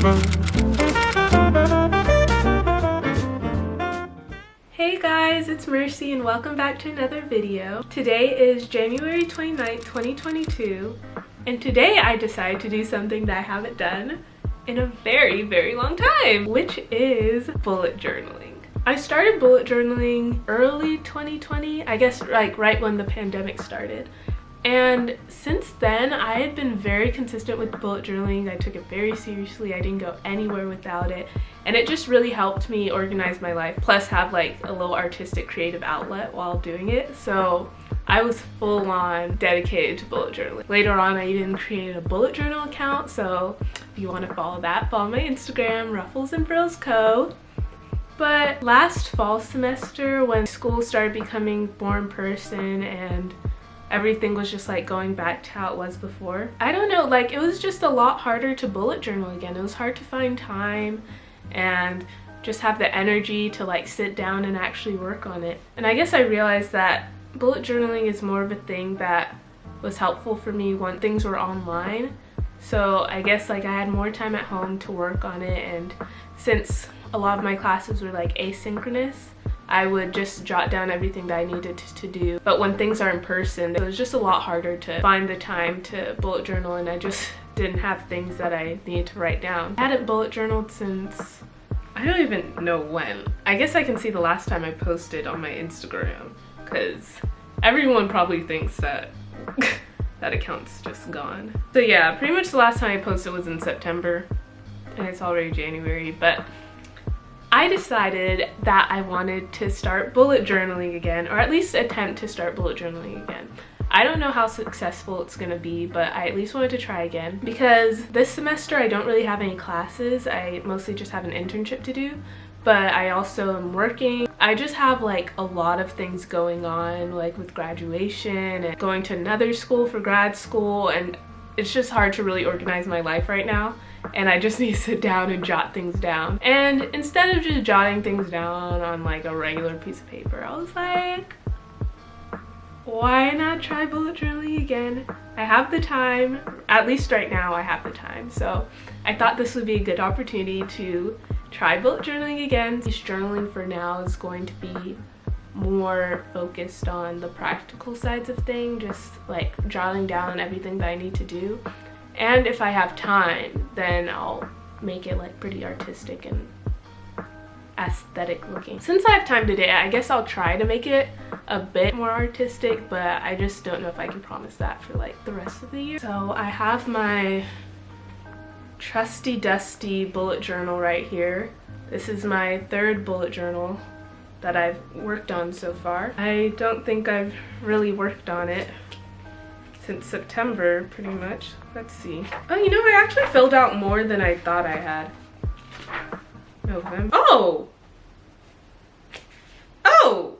Hey guys, it's Mercy and welcome back to another video. Today is January 29th, 2022, and today I decided to do something that I haven't done in a very long time, which is bullet journaling. I started bullet journaling early 2020, I guess like right when the pandemic started. And since then, I had been very consistent with bullet journaling. I took it very seriously. I didn't go anywhere without it. And it just really helped me organize my life, plus have like a little artistic creative outlet while doing it. So I was full on dedicated to bullet journaling. Later on, I even created a bullet journal account. So if you want to follow that, follow my Instagram, Ruffles and Frills Co. But last fall semester, when school started becoming more in person and everything was just like going back to how it was before, I don't know, like it was just a lot harder to bullet journal again. It was hard to find time and just have the energy to like sit down and actually work on it. And I guess I realized that bullet journaling is more of a thing that was helpful for me when things were online. So I guess like I had more time at home to work on it, and since a lot of my classes were like asynchronous, I would just jot down everything that I needed to do. But when things are in person, it was just a lot harder to find the time to bullet journal, and I just didn't have things that I needed to write down. I hadn't bullet journaled since, I don't even know when. I guess I can see the last time I posted on my Instagram, because everyone probably thinks that that account's just gone. So yeah, pretty much the last time I posted was in September, and it's already January, but I decided that I wanted to start bullet journaling again, or at least attempt to start bullet journaling again. I don't know how successful it's gonna be, but I at least wanted to try again, because this semester I don't really have any classes. I mostly just have an internship to do, but I also am working. I just have like a lot of things going on, like with graduation and going to another school for grad school, and it's just hard to really organize my life right now. And I just need to sit down and jot things down. And instead of just jotting things down on like a regular piece of paper, I was like, why not try bullet journaling again? I have the time, at least right now I have the time. So I thought this would be a good opportunity to try bullet journaling again. This journaling for now is going to be more focused on the practical sides of things, just like jotting down everything that I need to do. And if I have time, then I'll make it like pretty artistic and aesthetic looking. Since I have time today, I guess I'll try to make it a bit more artistic, but I just don't know if I can promise that for like the rest of the year. So I have my trusty dusty bullet journal right here. This is my third bullet journal that I've worked on so far. I don't think I've really worked on it since September, pretty much. Let's see. Oh, you know, I actually filled out more than I thought I had. November. Oh! Oh!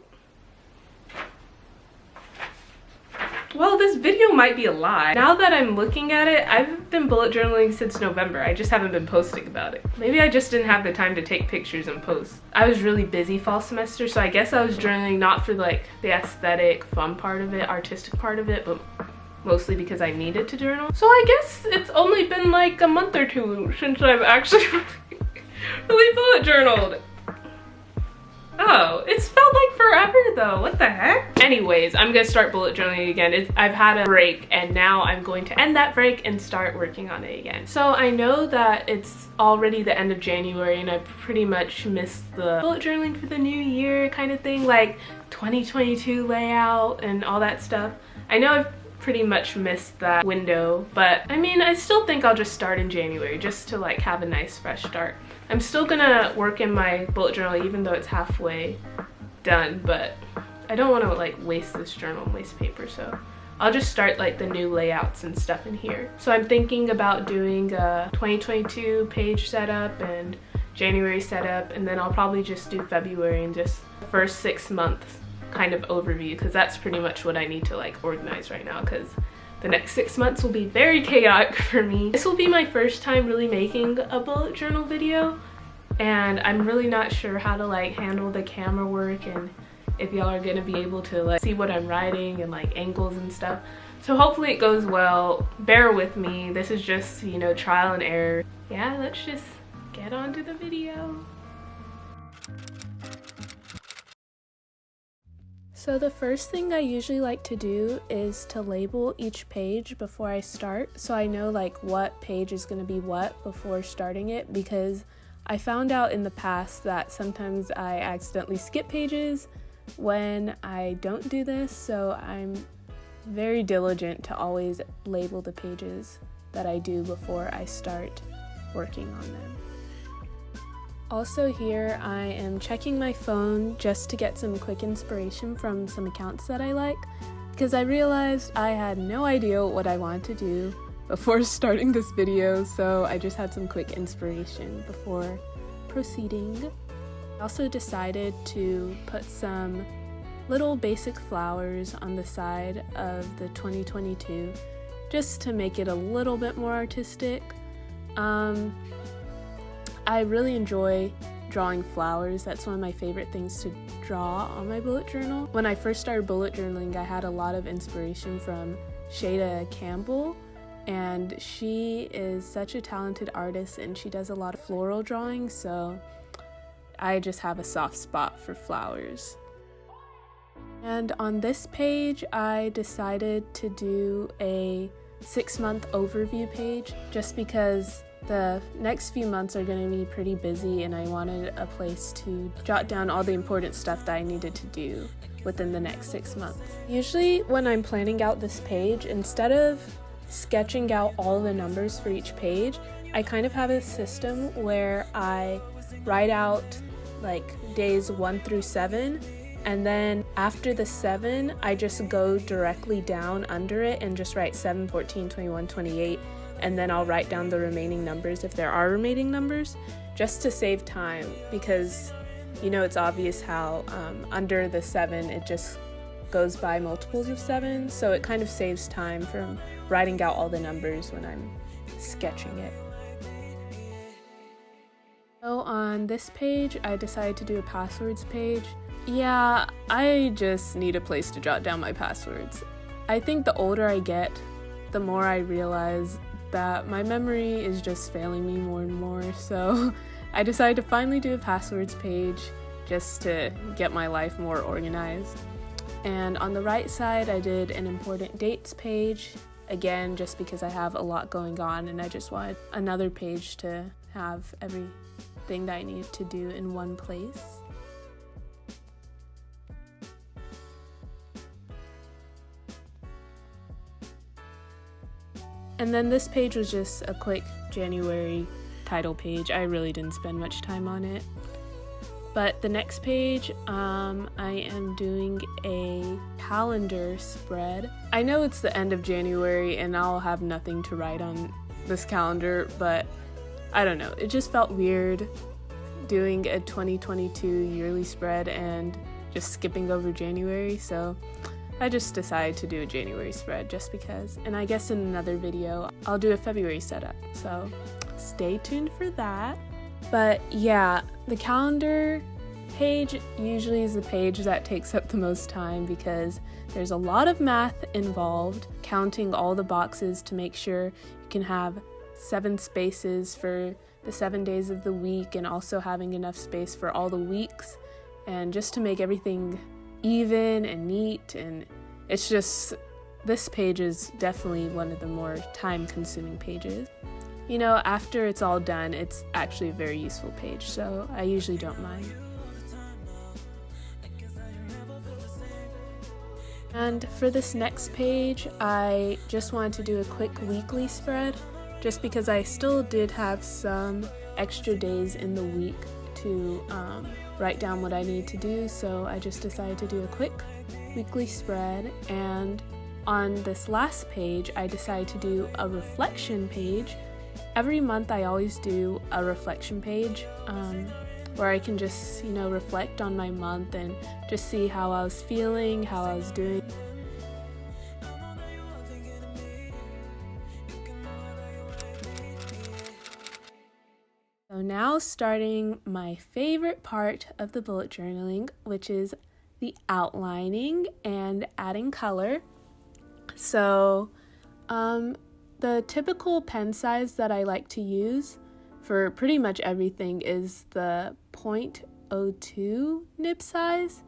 Well, this video might be a lie. Now that I'm looking at it, I've been bullet journaling since November. I just haven't been posting about it. Maybe I just didn't have the time to take pictures and post. I was really busy fall semester, so I guess I was journaling not for like the aesthetic, fun part of it, artistic part of it, but mostly because I needed to journal. So I guess it's only been like a month or two since I've actually really bullet journaled. Oh, it's felt like forever though. What the heck? Anyways, I'm gonna start bullet journaling again. I've had a break, and now I'm going to end that break and start working on it again. So I know that it's already the end of January, and I pretty much missed the bullet journaling for the new year kind of thing, like 2022 layout and all that stuff. I know I've pretty much missed that window, but I mean, I still think I'll just start in January just to like have a nice fresh start. I'm still gonna work in my bullet journal even though it's halfway done, but I don't want to like waste this journal and waste paper, so I'll just start like the new layouts and stuff in here. So I'm thinking about doing a 2022 page setup and January setup, and then I'll probably just do February and just the first 6 months kind of overview, because that's pretty much what I need to like organize right now, because the next 6 months will be very chaotic for me. This will be my first time really making a bullet journal video, and I'm really not sure how to like handle the camera work and if y'all are gonna be able to like see what I'm writing and like angles and stuff. So hopefully it goes well. Bear with me. This is just, you know, trial and error. Yeah, let's just get on to the video. So the first thing I usually like to do is to label each page before I start, so I know like what page is going to be what before starting it, because I found out in the past that sometimes I accidentally skip pages when I don't do this, so I'm very diligent to always label the pages that I do before I start working on them. Also here I am checking my phone just to get some quick inspiration from some accounts that I like, because I realized I had no idea what I wanted to do before starting this video, so I just had some quick inspiration before proceeding. I also decided to put some little basic flowers on the side of the 2022 just to make it a little bit more artistic. I really enjoy drawing flowers. That's one of my favorite things to draw on my bullet journal. When I first started bullet journaling, I had a lot of inspiration from Shada Campbell, and she is such a talented artist and she does a lot of floral drawing, so I just have a soft spot for flowers. And on this page, I decided to do a 6-month overview page just because the next few months are going to be pretty busy and I wanted a place to jot down all the important stuff that I needed to do within the next 6 months. Usually when I'm planning out this page, instead of sketching out all the numbers for each page, I kind of have a system where I write out like days 1 through 7, and then after the 7 I just go directly down under it and just write 7, 14, 21, 28, and then I'll write down the remaining numbers if there are remaining numbers, just to save time, because you know it's obvious how under the 7 it just goes by multiples of 7, so it kind of saves time from writing out all the numbers when I'm sketching it. So on this page I decided to do a passwords page. Yeah, I just need a place to jot down my passwords. I think the older I get, the more I realize that my memory is just failing me more and more, so I decided to finally do a passwords page just to get my life more organized. And on the right side I did an important dates page, again just because I have a lot going on and I just wanted another page to have everything that I needed to do in one place. And then this page was just a quick January title page. I really didn't spend much time on it. But the next page, I am doing a calendar spread. I know it's the end of January and I'll have nothing to write on this calendar, but I don't know. It just felt weird doing a 2022 yearly spread and just skipping over January, so I just decided to do a January spread just because, and I guess in another video I'll do a February setup, so stay tuned for that. But yeah, the calendar page usually is the page that takes up the most time because there's a lot of math involved, counting all the boxes to make sure you can have 7 spaces for the 7 days of the week and also having enough space for all the weeks, and just to make everything even and neat. And it's just, this page is definitely one of the more time-consuming pages. You know, after it's all done, it's actually a very useful page, so I usually don't mind. And for this next page, I just wanted to do a quick weekly spread, just because I still did have some extra days in the week to write down what I need to do, so I just decided to do a quick weekly spread. And on this last page, I decided to do a reflection page. Every month I always do a reflection page where I can just, you know, reflect on my month and just see how I was feeling, how I was doing. So now starting my favorite part of the bullet journaling, which is the outlining and adding color. So the typical pen size that I like to use for pretty much everything is the 0.02 nib size.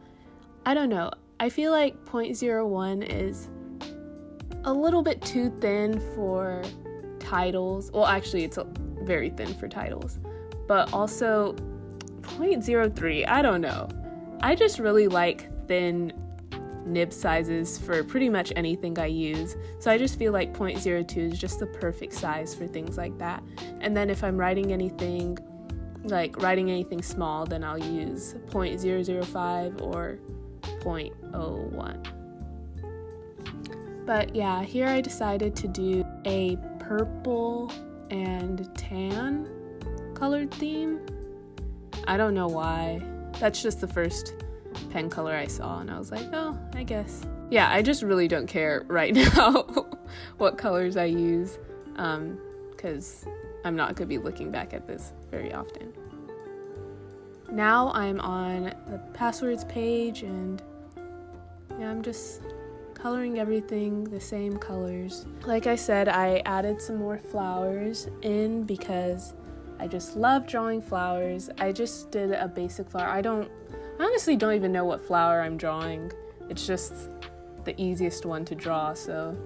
I don't know. I feel like 0.01 is a little bit too thin for titles. Well, actually, it's very thin for titles. But also 0.03, I don't know. I just really like thin nib sizes for pretty much anything I use. So I just feel like 0.02 is just the perfect size for things like that. And then if I'm writing anything small, then I'll use 0.005 or 0.01. But yeah, here I decided to do a purple and tan colored theme. I don't know why. That's just the first pen color I saw, and I was like, oh, I guess. Yeah, I just really don't care right now what colors I use, because I'm not going to be looking back at this very often. Now I'm on the passwords page, and yeah, I'm just coloring everything the same colors. Like I said, I added some more flowers in because I just love drawing flowers. I just did a basic flower. I honestly don't even know what flower I'm drawing. It's just the easiest one to draw, so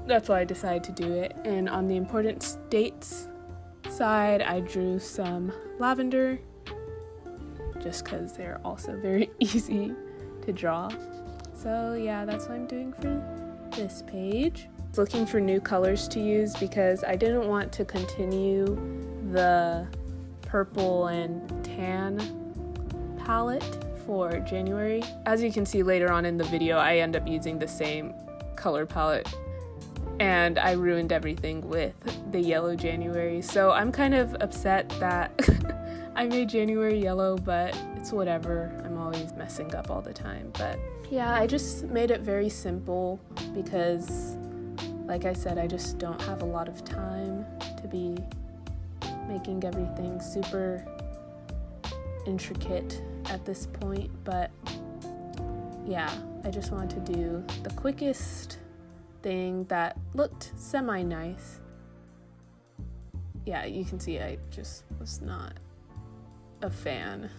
that's why I decided to do it. And on the important dates side, I drew some lavender just because they're also very easy to draw. So yeah, that's what I'm doing for this page. Looking for new colors to use because I didn't want to continue the purple and tan palette for January. As you can see later on in the video, I end up using the same color palette and I ruined everything with the yellow January. So I'm kind of upset that I made January yellow, but it's whatever. I'm always messing up all the time. But yeah, I just made it very simple because, like I said, I just don't have a lot of time to be making everything super intricate at this point. But yeah, I just wanted to do the quickest thing that looked semi-nice. Yeah, you can see I just was not a fan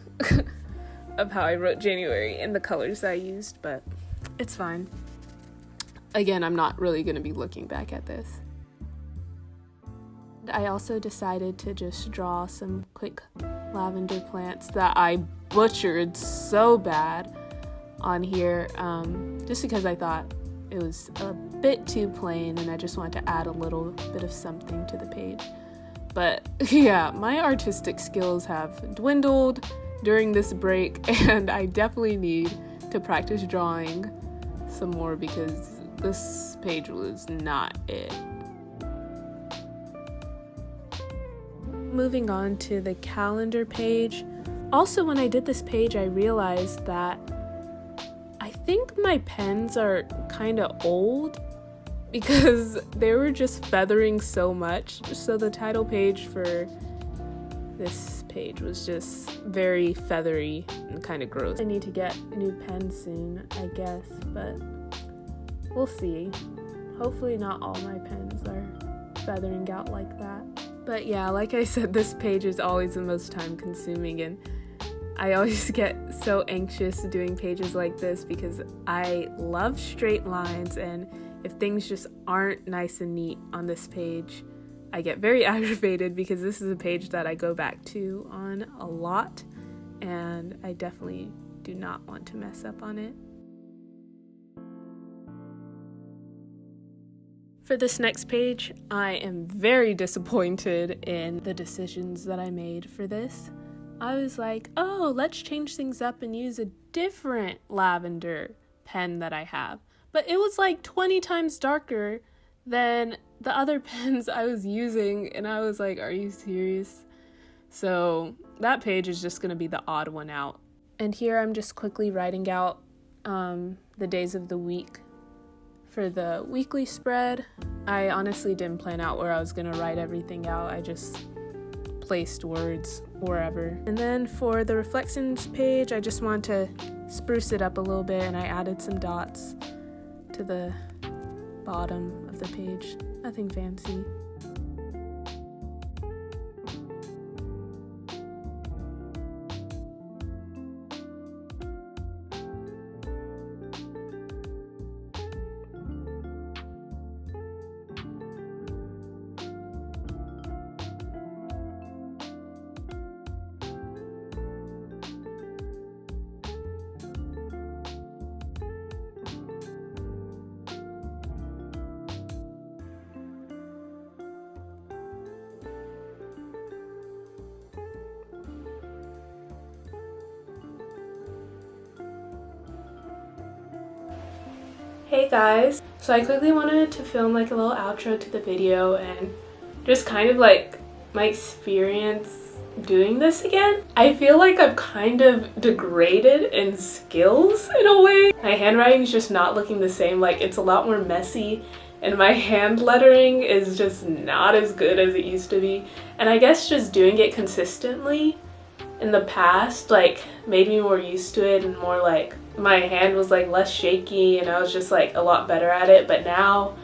of how I wrote January and the colors I used, but it's fine. Again, I'm not really going to be looking back at this. I also decided to just draw some quick lavender plants that I butchered so bad on here, just because I thought it was a bit too plain and I just wanted to add a little bit of something to the page. But yeah, my artistic skills have dwindled during this break, and I definitely need to practice drawing some more because this page was not it. Moving on to the calendar page. Also, when I did this page, I realized that I think my pens are kind of old because they were just feathering so much. So the title page for this page was just very feathery and kind of gross. I need to get new pens soon, I guess, but we'll see. Hopefully not all my pens are feathering out like that. But yeah, like I said, this page is always the most time consuming, and I always get so anxious doing pages like this because I love straight lines, and if things just aren't nice and neat on this page, I get very aggravated because this is a page that I go back to on a lot, and I definitely do not want to mess up on it. For this next page, I am very disappointed in the decisions that I made for this. I was like, oh, let's change things up and use a different lavender pen that I have. But it was like 20 times darker than the other pens I was using, and I was like, are you serious? So that page is just going to be the odd one out. And here I'm just quickly writing out the days of the week for the weekly spread. I honestly didn't plan out where I was going to write everything out. I just placed words wherever. And then for the reflections page, I just wanted to spruce it up a little bit, and I added some dots to the bottom of the page. Nothing fancy. Hey guys, so I quickly wanted to film like a little outro to the video and just kind of like my experience doing this again. I feel like I've kind of degraded in skills in a way. My handwriting's just not looking the same, like it's a lot more messy and my hand lettering is just not as good as it used to be. And I guess just doing it consistently in the past like made me more used to it and more like my hand was like less shaky and I was just like a lot better at it. But now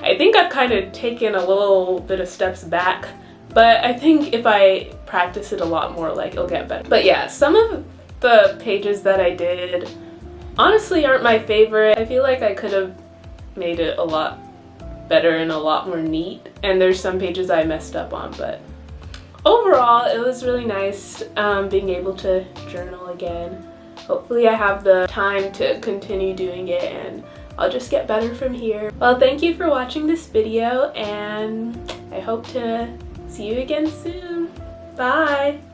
I think I've kind of taken a little bit of steps back, but I think if I practice it a lot more, like it'll get better. But yeah, some of the pages that I did honestly aren't my favorite. I feel like I could have made it a lot better and a lot more neat, and there's some pages I messed up on, but overall it was really nice being able to journal again. Hopefully I have the time to continue doing it and I'll just get better from here. Well, thank you for watching this video and I hope to see you again soon. Bye!